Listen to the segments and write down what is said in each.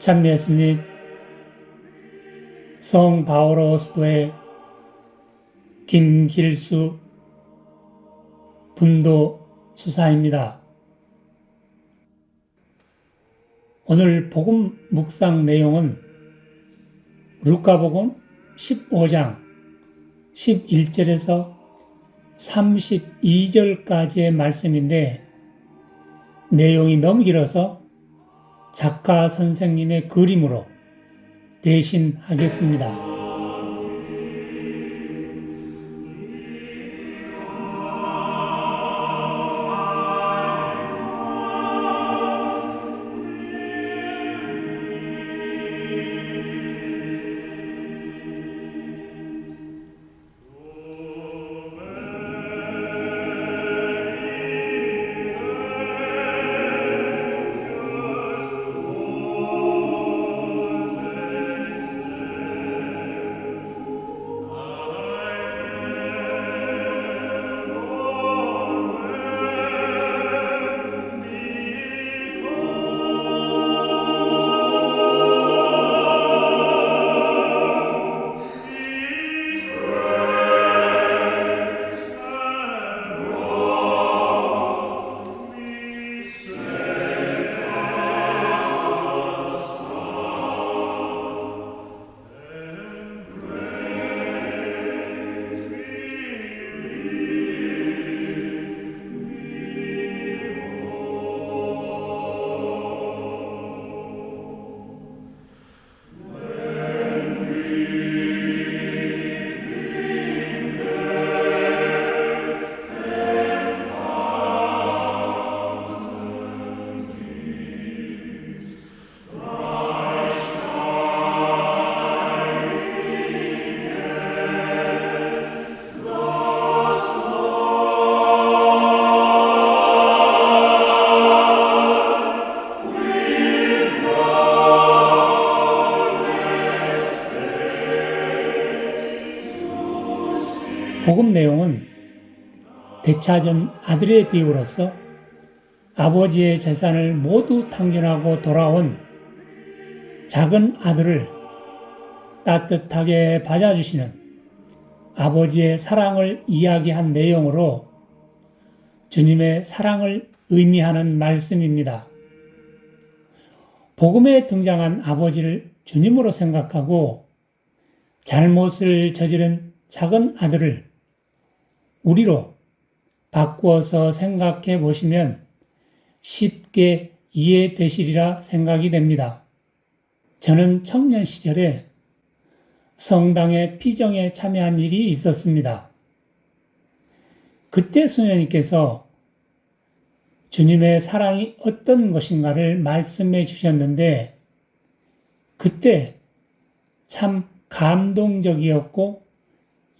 참 예수님, 성 바오로 수도의 김길수 분도 수사입니다. 오늘 복음 묵상 내용은 루카복음 15장 11절에서 32절까지의 말씀인데 내용이 너무 길어서 작가 선생님의 그림으로 대신하겠습니다. 복음 내용은 되찾은 아들의 비유로서 아버지의 재산을 모두 탕진하고 돌아온 작은 아들을 따뜻하게 받아주시는 아버지의 사랑을 이야기한 내용으로 주님의 사랑을 의미하는 말씀입니다. 복음에 등장한 아버지를 주님으로 생각하고 잘못을 저지른 작은 아들을 우리로 바꾸어서 생각해 보시면 쉽게 이해되시리라 생각이 됩니다. 저는 청년 시절에 성당의 피정에 참여한 일이 있었습니다. 그때 수녀님께서 주님의 사랑이 어떤 것인가를 말씀해 주셨는데 그때 참 감동적이었고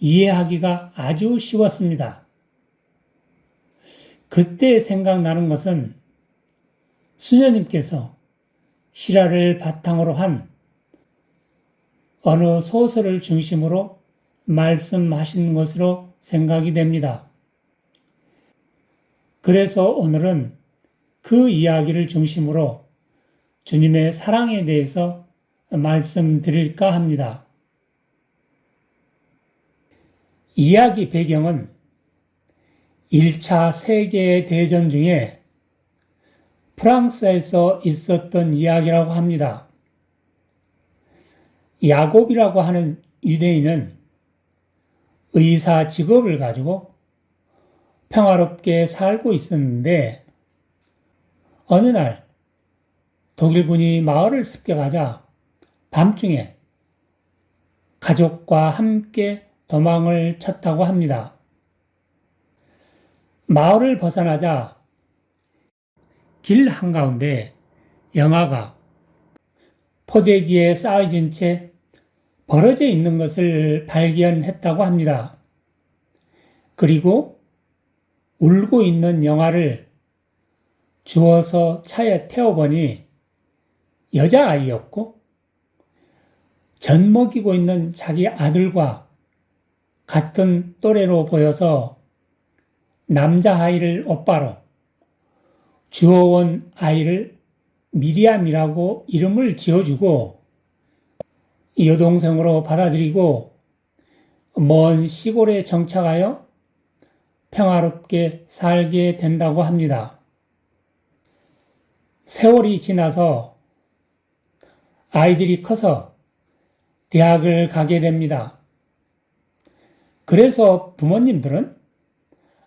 이해하기가 아주 쉬웠습니다. 그때 생각나는 것은 수녀님께서 실화를 바탕으로 한 어느 소설을 중심으로 말씀하신 것으로 생각이 됩니다. 그래서 오늘은 그 이야기를 중심으로 주님의 사랑에 대해서 말씀드릴까 합니다. 이야기 배경은 1차 세계대전 중에 프랑스에서 있었던 이야기라고 합니다. 야곱이라고 하는 유대인은 의사 직업을 가지고 평화롭게 살고 있었는데 어느 날 독일군이 마을을 습격하자 밤중에 가족과 함께 도망을 쳤다고 합니다. 마을을 벗어나자 길 한가운데 영아가 포대기에 쌓여진 채 벌어져 있는 것을 발견했다고 합니다. 그리고 울고 있는 영아를 주워서 차에 태워보니 여자아이였고 젖먹이고 있는 자기 아들과 같은 또래로 보여서 남자아이를 오빠로 주워온 아이를 미리암이라고 이름을 지어주고 여동생으로 받아들이고 먼 시골에 정착하여 평화롭게 살게 된다고 합니다. 세월이 지나서 아이들이 커서 대학을 가게 됩니다. 그래서 부모님들은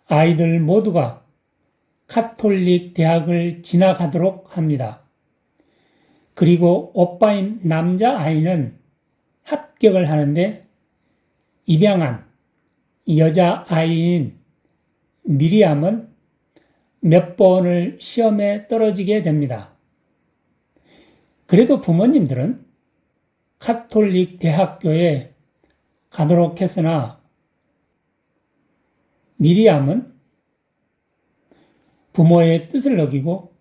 아이들 모두가 카톨릭 대학을 진학하도록 합니다. 그리고 오빠인 남자 아이는 합격을 하는데 입양한 여자 아이인 미리암은 몇 번을 시험에 떨어지게 됩니다. 그래도 부모님들은 카톨릭 대학교에 가도록 했으나 미리암은 부모의 뜻을 어기고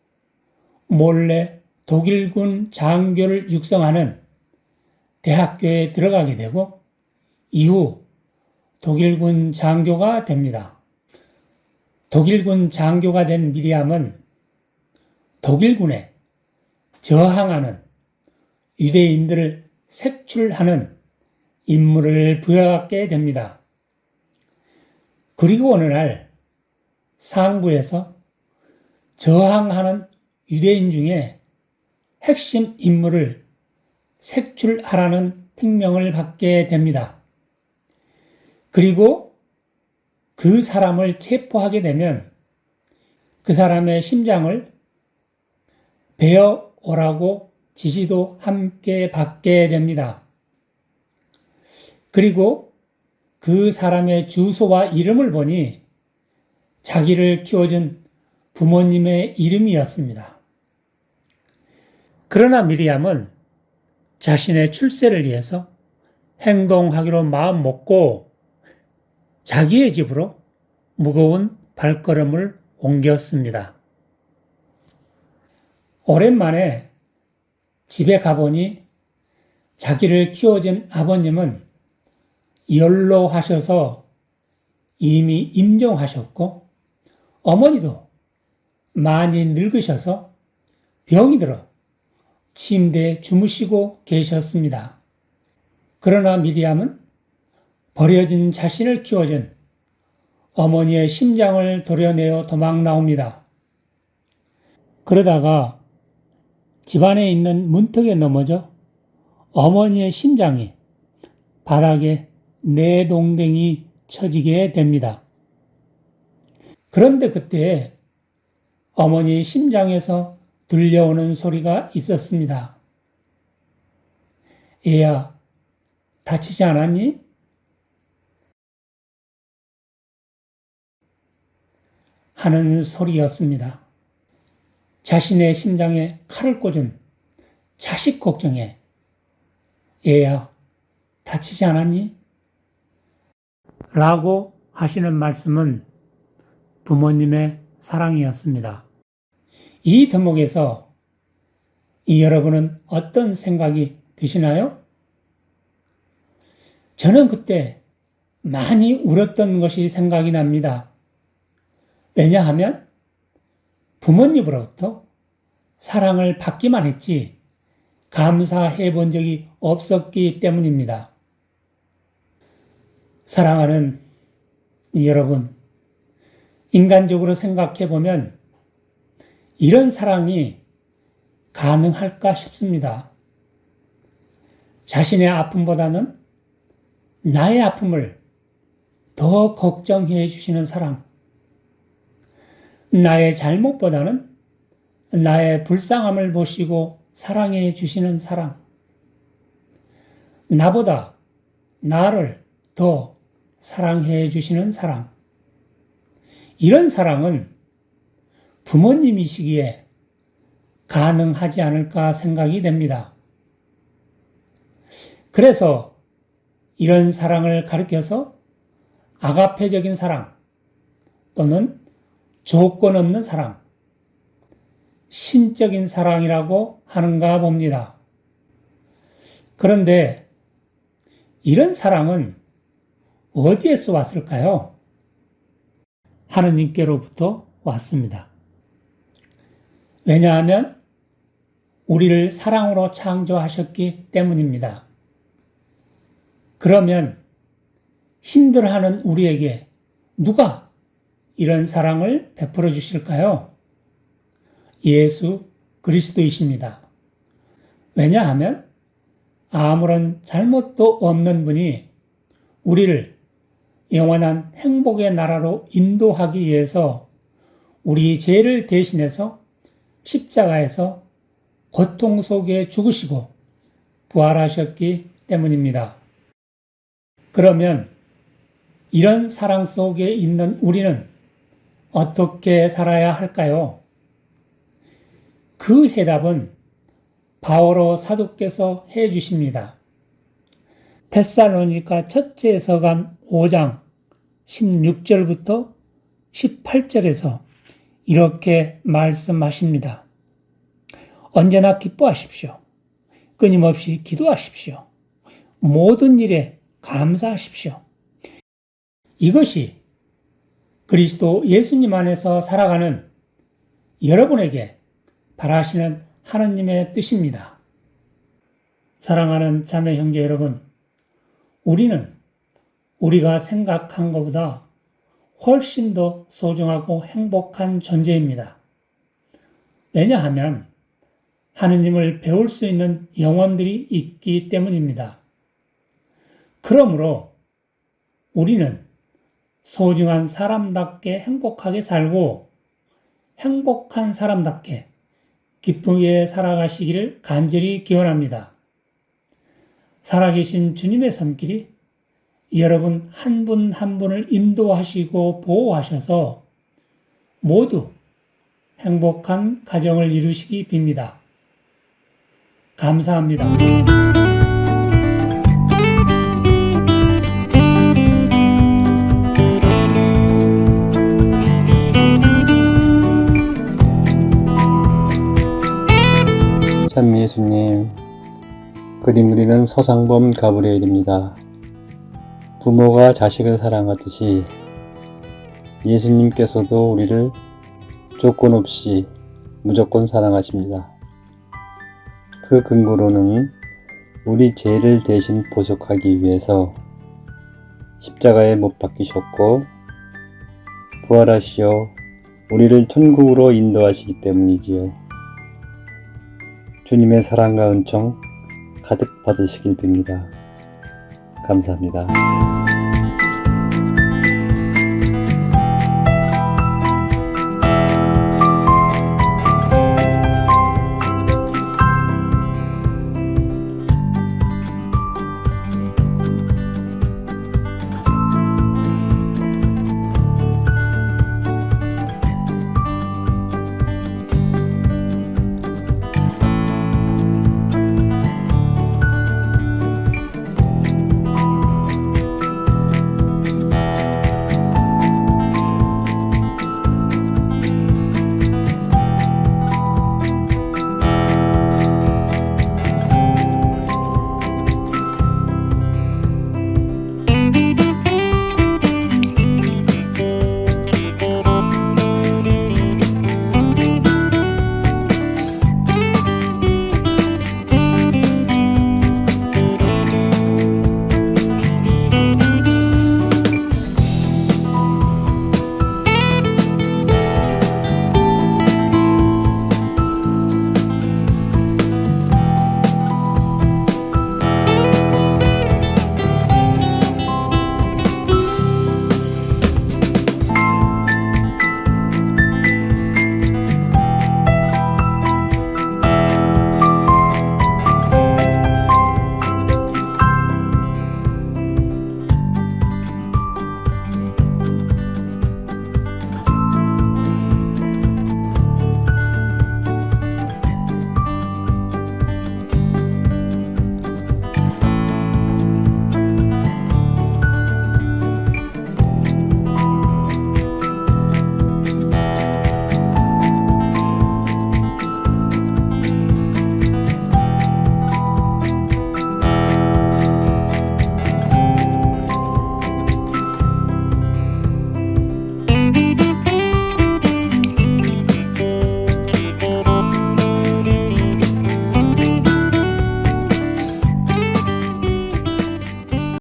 몰래 독일군 장교를 육성하는 대학교에 들어가게 되고 이후 독일군 장교가 됩니다. 독일군 장교가 된 미리암은 독일군에 저항하는 유대인들을 색출하는 임무를 부여받게 됩니다. 그리고 어느 날 상부에서 저항하는 유대인 중에 핵심 인물을 색출하라는 특명을 받게 됩니다. 그리고 그 사람을 체포하게 되면 그 사람의 심장을 베어 오라고 지시도 함께 받게 됩니다. 그리고 그 사람의 주소와 이름을 보니 자기를 키워준 부모님의 이름이었습니다. 그러나 미리암은 자신의 출세를 위해서 행동하기로 마음 먹고 자기의 집으로 무거운 발걸음을 옮겼습니다. 오랜만에 집에 가보니 자기를 키워준 아버님은 연로하셔서 이미 임종하셨고 어머니도 많이 늙으셔서 병이 들어 침대에 주무시고 계셨습니다. 그러나 미리암은 버려진 자신을 키워준 어머니의 심장을 도려내어 도망 나옵니다. 그러다가 집안에 있는 문턱에 넘어져 어머니의 심장이 바닥에 내동댕이 쳐지게 됩니다. 그런데 그때 어머니 심장에서 들려오는 소리가 있었습니다. 얘야, 다치지 않았니? 하는 소리였습니다. 자신의 심장에 칼을 꽂은 자식 걱정에 얘야, 다치지 않았니? 라고 하시는 말씀은 부모님의 사랑이었습니다. 이 대목에서 여러분은 어떤 생각이 드시나요? 저는 그때 많이 울었던 것이 생각이 납니다. 왜냐하면 부모님으로부터 사랑을 받기만 했지 감사해 본 적이 없었기 때문입니다. 사랑하는 여러분, 인간적으로 생각해 보면 이런 사랑이 가능할까 싶습니다. 자신의 아픔보다는 나의 아픔을 더 걱정해 주시는 사랑. 나의 잘못보다는 나의 불쌍함을 보시고 사랑해 주시는 사랑. 나보다 나를 더 사랑해 주시는 사랑. 이런 사랑은 부모님이시기에 가능하지 않을까 생각이 됩니다. 그래서 이런 사랑을 가리켜서 아가페적인 사랑 또는 조건 없는 사랑, 신적인 사랑이라고 하는가 봅니다. 그런데 이런 사랑은 어디에서 왔을까요? 하느님께로부터 왔습니다. 왜냐하면 우리를 사랑으로 창조하셨기 때문입니다. 그러면 힘들어하는 우리에게 누가 이런 사랑을 베풀어 주실까요? 예수 그리스도이십니다. 왜냐하면 아무런 잘못도 없는 분이 우리를 영원한 행복의 나라로 인도하기 위해서 우리 죄를 대신해서 십자가에서 고통 속에 죽으시고 부활하셨기 때문입니다. 그러면 이런 사랑 속에 있는 우리는 어떻게 살아야 할까요? 그 해답은 바오로 사도께서 해 주십니다. 데살로니가 첫째 서간 5장 16절부터 18절에서 이렇게 말씀하십니다. 언제나 기뻐하십시오. 끊임없이 기도하십시오. 모든 일에 감사하십시오. 이것이 그리스도 예수님 안에서 살아가는 여러분에게 바라시는 하느님의 뜻입니다. 사랑하는 자매 형제 여러분, 우리는 우리가 생각한 것보다 훨씬 더 소중하고 행복한 존재입니다. 왜냐하면 하느님을 배울 수 있는 영혼들이 있기 때문입니다. 그러므로 우리는 소중한 사람답게 행복하게 살고 행복한 사람답게 기쁘게 살아가시기를 간절히 기원합니다. 살아계신 주님의 손길이 여러분 한 분 한 분을 인도하시고 보호하셔서 모두 행복한 가정을 이루시기 빕니다. 감사합니다. 참 예수님, 그림 그리는 서상범 가브리엘입니다. 부모가 자식을 사랑하듯이 예수님께서도 우리를 조건 없이 무조건 사랑하십니다. 그 근거로는 우리 죄를 대신 보속하기 위해서 십자가에 못 박히셨고 부활하시어 우리를 천국으로 인도하시기 때문이지요. 주님의 사랑과 은총 가득 받으시길 빕니다. 감사합니다.